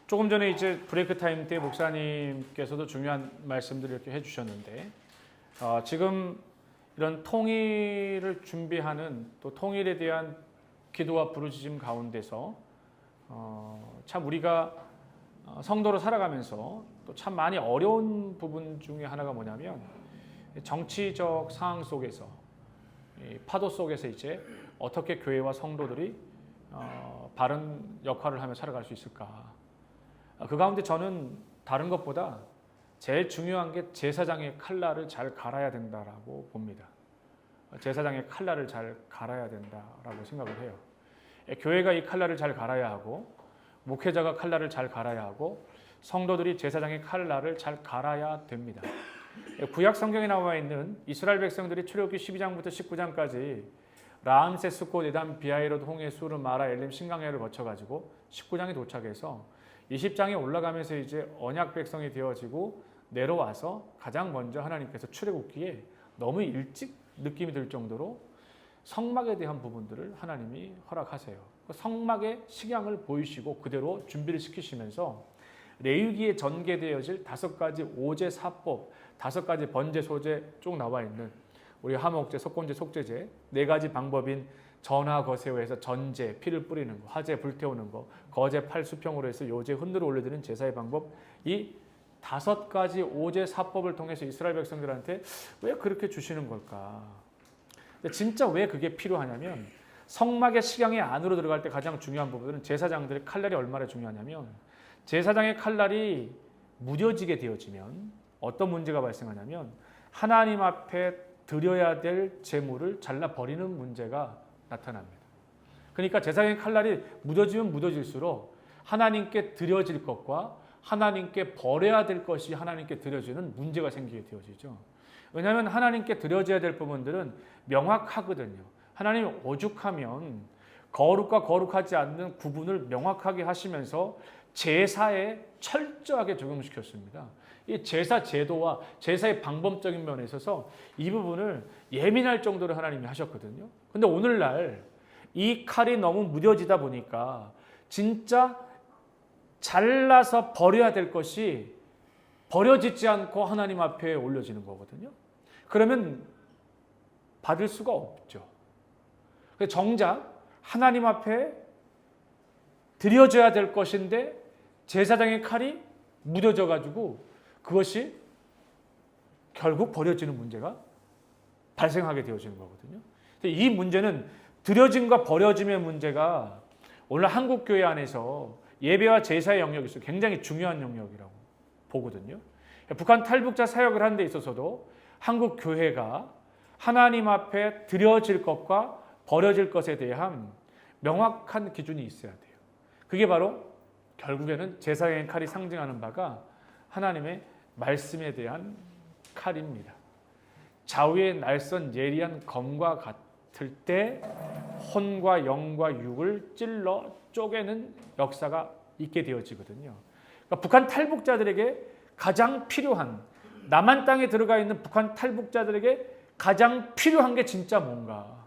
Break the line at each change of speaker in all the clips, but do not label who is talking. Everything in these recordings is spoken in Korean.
조금 전에 이제 브레이크 타임 때 목사님께서도 중요한 말씀들을 이렇게 해주셨는데 지금 이런 통일을 준비하는 또 통일에 대한 기도와 부르짖음 가운데서 참 우리가 성도로 살아가면서 또 참 많이 어려운 부분 중에 하나가 뭐냐면 정치적 상황 속에서 파도 속에서 이제 어떻게 교회와 성도들이 바른 역할을 하며 살아갈 수 있을까? 그 가운데 저는 다른 것보다 제일 중요한 게 제사장의 칼날을 잘 갈아야 된다라고 봅니다. 제사장의 칼날을 잘 갈아야 된다라고 생각을 해요. 교회가 이 칼날을 잘 갈아야 하고 목회자가 칼날을 잘 갈아야 하고 성도들이 제사장의 칼날을 잘 갈아야 됩니다. 구약 성경에 나와 있는 이스라엘 백성들이 출애굽기 12장부터 19장까지 라암세스 곧 에담 비하이롯 홍해 수르 마라 엘림 신강야를 거쳐가지고 19장에 도착해서 20장에 올라가면서 이제 언약 백성이 되어지고 내려와서 가장 먼저 하나님께서 출애굽기에 너무 일찍 느낌이 들 정도로 성막에 대한 부분들을 하나님이 허락하세요. 성막의 식양을 보이시고 그대로 준비를 시키시면서 레위기에 전개되어질 5가지 오제 사법, 5가지 번제 소제 쭉 나와 있는 우리 화목제, 속건제, 속제제 4가지 방법인 전화 거세오에서 전제, 피를 뿌리는 거, 화제 불태우는 거, 거제 팔수평으로 해서 요제 흔들어 올려드리는 제사의 방법, 이 5가지 오제 사법을 통해서 이스라엘 백성들한테 왜 그렇게 주시는 걸까? 근데 진짜 왜 그게 필요하냐면 성막의 식양의 안으로 들어갈 때 가장 중요한 부분은 제사장들의 칼날이 얼마나 중요하냐면 제사장의 칼날이 무뎌지게 되어지면 어떤 문제가 발생하냐면 하나님 앞에 드려야 될 제물을 잘라버리는 문제가 나타납니다. 그러니까 제사장의 칼날이 무뎌지면 무뎌질수록 하나님께 드려질 것과 하나님께 버려야 될 것이 하나님께 드려지는 문제가 생기게 되어지죠. 왜냐하면 하나님께 드려져야 될 부분들은 명확하거든요. 하나님 오죽하면 거룩과 거룩하지 않는 구분을 명확하게 하시면서 제사에 철저하게 적용시켰습니다. 이 제사 제도와 제사의 방법적인 면에 있어서 이 부분을 예민할 정도로 하나님이 하셨거든요. 근데 오늘날 이 칼이 너무 무뎌지다 보니까 진짜 잘라서 버려야 될 것이 버려지지 않고 하나님 앞에 올려지는 거거든요. 그러면 받을 수가 없죠. 정작 하나님 앞에 드려져야 될 것인데 제사장의 칼이 무뎌져 가지고 그것이 결국 버려지는 문제가 발생하게 되어지는 거거든요. 이 문제는 드려짐과 버려짐의 문제가 오늘 한국 교회 안에서 예배와 제사의 영역에서 굉장히 중요한 영역이라고 보거든요. 북한 탈북자 사역을 하는 데 있어서도 한국 교회가 하나님 앞에 드려질 것과 버려질 것에 대한 명확한 기준이 있어야 돼요. 그게 바로 결국에는 제사장의 칼이 상징하는 바가 하나님의 말씀에 대한 칼입니다. 좌우의 날선 예리한 검과 같을 때 혼과 영과 육을 찔러 쪼개는 역사가 있게 되어지거든요. 그러니까 북한 탈북자들에게 가장 필요한, 남한 땅에 들어가 있는 북한 탈북자들에게 가장 필요한 게 진짜 뭔가?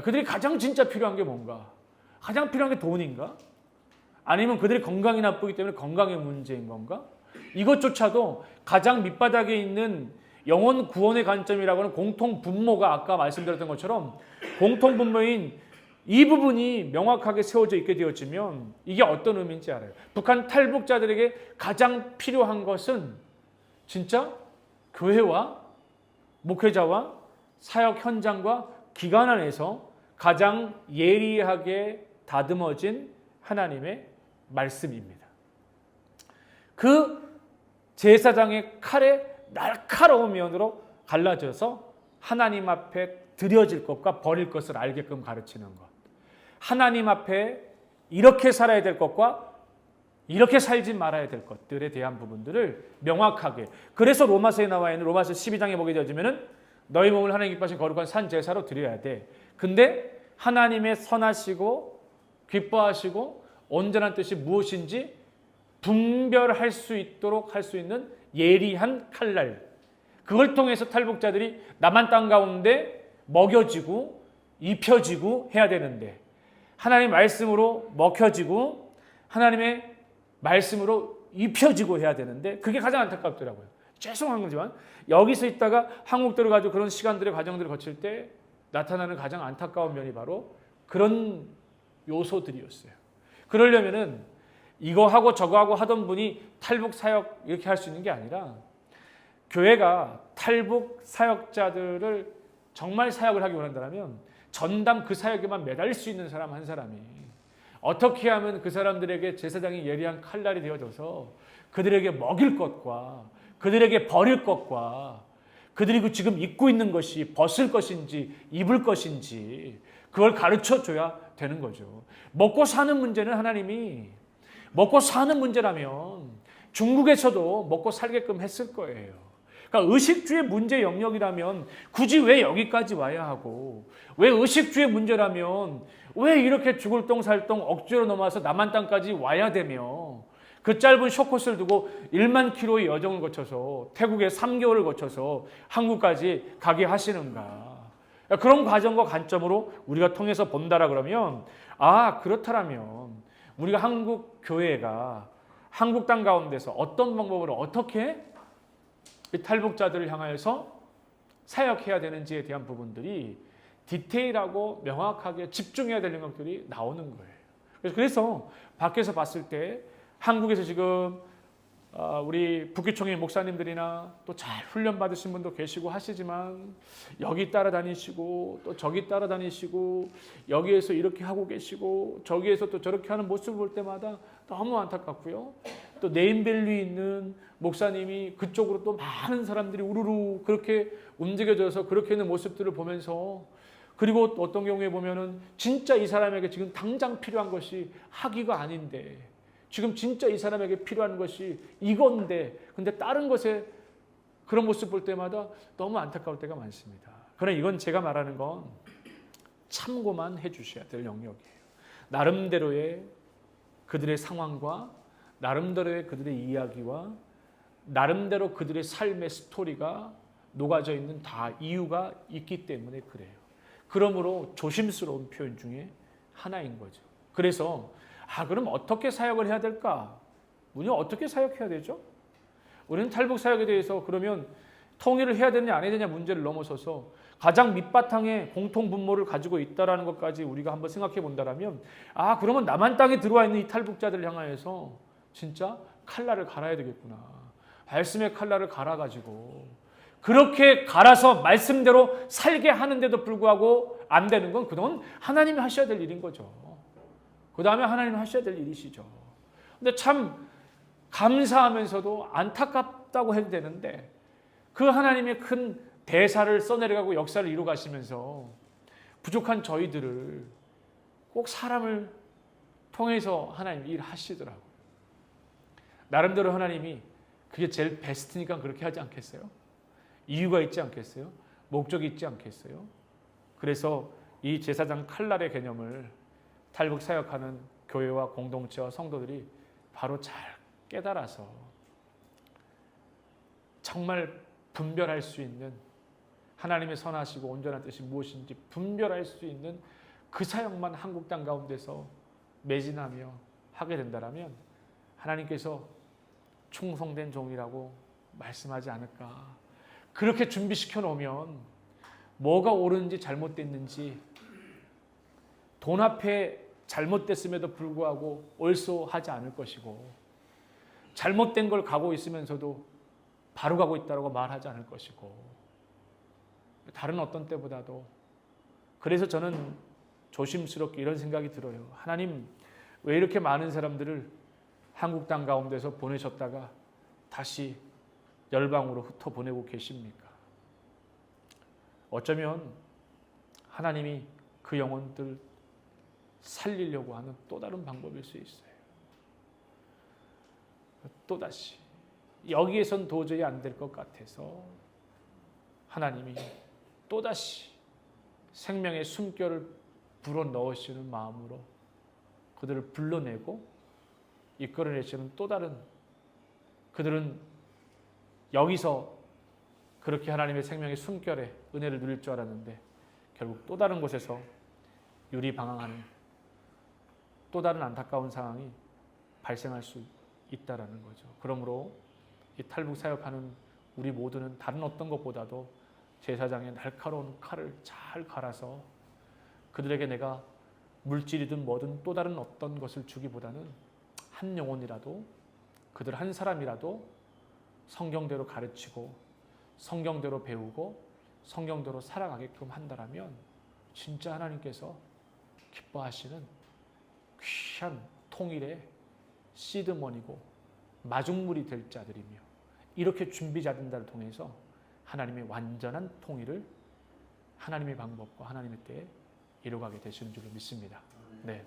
그들이 가장 진짜 필요한 게 뭔가? 가장 필요한 게 돈인가? 아니면 그들이 건강이 나쁘기 때문에 건강의 문제인 건가? 이것조차도 가장 밑바닥에 있는 영혼 구원의 관점이라고 하는 공통 분모가 아까 말씀드렸던 것처럼 공통 분모인 이 부분이 명확하게 세워져 있게 되어지면 이게 어떤 의미인지 알아요. 북한 탈북자들에게 가장 필요한 것은 진짜 교회와 목회자와 사역 현장과 기관 안에서 가장 예리하게 다듬어진 하나님의 말씀입니다. 그 제사장의 칼의 날카로운 면으로 갈라져서 하나님 앞에 드려질 것과 버릴 것을 알게끔 가르치는 것. 하나님 앞에 이렇게 살아야 될 것과 이렇게 살지 말아야 될 것들에 대한 부분들을 명확하게. 그래서 로마서에 나와 있는 로마서 12장에 보게 되어지면은 너희 몸을 하나님 기뻐하신 거룩한 산 제사로 드려야 돼. 근데 하나님의 선하시고 기뻐하시고 온전한 뜻이 무엇인지 분별할 수 있도록 할 수 있는 예리한 칼날. 그걸 통해서 탈북자들이 남한 땅 가운데 먹여지고 입혀지고 해야 되는데 하나님 말씀으로 먹혀지고 하나님의 말씀으로 입혀지고 해야 되는데 그게 가장 안타깝더라고요. 죄송한 거지만 여기서 있다가 한국 들어가지고 그런 시간들의 과정들을 거칠 때 나타나는 가장 안타까운 면이 바로 그런 요소들이었어요. 그러려면은 이거 하고 저거 하고 하던 분이 탈북 사역 이렇게 할 수 있는 게 아니라 교회가 탈북 사역자들을 정말 사역을 하기 원한다면 전담 그 사역에만 매달릴 수 있는 사람 한 사람이 어떻게 하면 그 사람들에게 제사장이 예리한 칼날이 되어져서 그들에게 먹일 것과 그들에게 버릴 것과 그들이 지금 입고 있는 것이 벗을 것인지 입을 것인지 그걸 가르쳐 줘야 되는 거죠. 먹고 사는 문제는 하나님이 먹고 사는 문제라면 중국에서도 먹고 살게끔 했을 거예요. 그러니까 의식주의 문제 영역이라면 굳이 왜 여기까지 와야 하고 왜 의식주의 문제라면 왜 이렇게 죽을 똥 살 똥 억지로 넘어와서 남한 땅까지 와야 되며 그 짧은 쇼코스를 두고 1만 킬로의 여정을 거쳐서 태국에 3개월을 거쳐서 한국까지 가게 하시는가. 그런 과정과 관점으로 우리가 통해서 본다라 그러면 그렇다라면 우리가 한국 교회가 한국 땅 가운데서 어떤 방법으로 어떻게 이 탈북자들을 향하여서 사역해야 되는지에 대한 부분들이 디테일하고 명확하게 집중해야 될 영역들이 나오는 거예요. 그래서 밖에서 봤을 때 한국에서 지금 우리 북기총회 목사님들이나 또 잘 훈련 받으신 분도 계시고 하시지만 여기 따라다니시고 또 저기 따라다니시고 여기에서 이렇게 하고 계시고 저기에서 또 저렇게 하는 모습을 볼 때마다 너무 안타깝고요. 또 네임밸류 있는 목사님이 그쪽으로 또 많은 사람들이 우르르 그렇게 움직여져서 그렇게 있는 모습들을 보면서 그리고 또 어떤 경우에 보면은 진짜 이 사람에게 지금 당장 필요한 것이 학위가 아닌데 지금 진짜 이 사람에게 필요한 것이 이건데 근데 다른 것에 그런 모습 볼 때마다 너무 안타까울 때가 많습니다. 그러나 이건 제가 말하는 건 참고만 해주셔야 될 영역이에요. 나름대로의 그들의 상황과 나름대로의 그들의 이야기와 나름대로 그들의 삶의 스토리가 녹아져 있는 다 이유가 있기 때문에 그래요. 그러므로 조심스러운 표현 중에 하나인 거죠. 그래서 그럼 어떻게 사역을 해야 될까? 우리는 어떻게 사역해야 되죠? 우리는 탈북 사역에 대해서 그러면 통일을 해야 되느냐 안 해야 되느냐 문제를 넘어서서 가장 밑바탕에 공통 분모를 가지고 있다라는 것까지 우리가 한번 생각해 본다라면 그러면 남한 땅에 들어와 있는 이 탈북자들을 향하여서 진짜 칼날을 갈아야 되겠구나. 말씀의 칼날을 갈아가지고 그렇게 갈아서 말씀대로 살게 하는데도 불구하고 안 되는 건 그동안 하나님이 하셔야 될 일인 거죠. 그 다음에 하나님이 하셔야 될 일이시죠. 근데 참 감사하면서도 안타깝다고 해도 되는데 그 하나님의 큰 대사를 써내려가고 역사를 이루어 가시면서 부족한 저희들을 꼭 사람을 통해서 하나님이 일하시더라고요. 나름대로 하나님이 그게 제일 베스트니까 그렇게 하지 않겠어요? 이유가 있지 않겠어요? 목적이 있지 않겠어요? 그래서 이 제사장 칼날의 개념을 탈북 사역하는 교회와 공동체와 성도들이 바로 잘 깨달아서 정말 분별할 수 있는 하나님의 선하시고 온전한 뜻이 무엇인지 분별할 수 있는 그 사역만 한국 땅 가운데서 매진하며 하게 된다면 하나님께서 충성된 종이라고 말씀하지 않을까. 그렇게 준비시켜 놓으면 뭐가 옳은지 잘못됐는지 돈 앞에 잘못됐음에도 불구하고 올소하지 않을 것이고 잘못된 걸 가고 있으면서도 바로 가고 있다고 말하지 않을 것이고 다른 어떤 때보다도 그래서 저는 조심스럽게 이런 생각이 들어요. 하나님 왜 이렇게 많은 사람들을 한국 땅 가운데서 보내셨다가 다시 열방으로 흩어보내고 계십니까? 어쩌면 하나님이 그 영혼들 살리려고 하는 또 다른 방법일 수 있어요. 또다시 여기에선 도저히 안 될 것 같아서 하나님이 또다시 생명의 숨결을 불어넣으시는 마음으로 그들을 불러내고 이끌어내시는 또 다른 그들은 여기서 그렇게 하나님의 생명의 숨결에 은혜를 누릴 줄 알았는데 결국 또 다른 곳에서 유리방황하는 또 다른 안타까운 상황이 발생할 수 있다라는 거죠. 그러므로 이 탈북 사역하는 우리 모두는 다른 어떤 것보다도 제사장의 날카로운 칼을 잘 갈아서 그들에게 내가 물질이든 뭐든 또 다른 어떤 것을 주기보다는 한 영혼이라도, 그들 한 사람이라도 성경대로 가르치고 성경대로 배우고 성경대로 살아가게끔 한다라면 진짜 하나님께서 기뻐하시는 귀한 통일의 시드머니고 마중물이 될 자들이며, 이렇게 준비자들을 통해서 하나님의 완전한 통일을 하나님의 방법과 하나님의 때에 이루어가게 되시는 줄로 믿습니다. 네.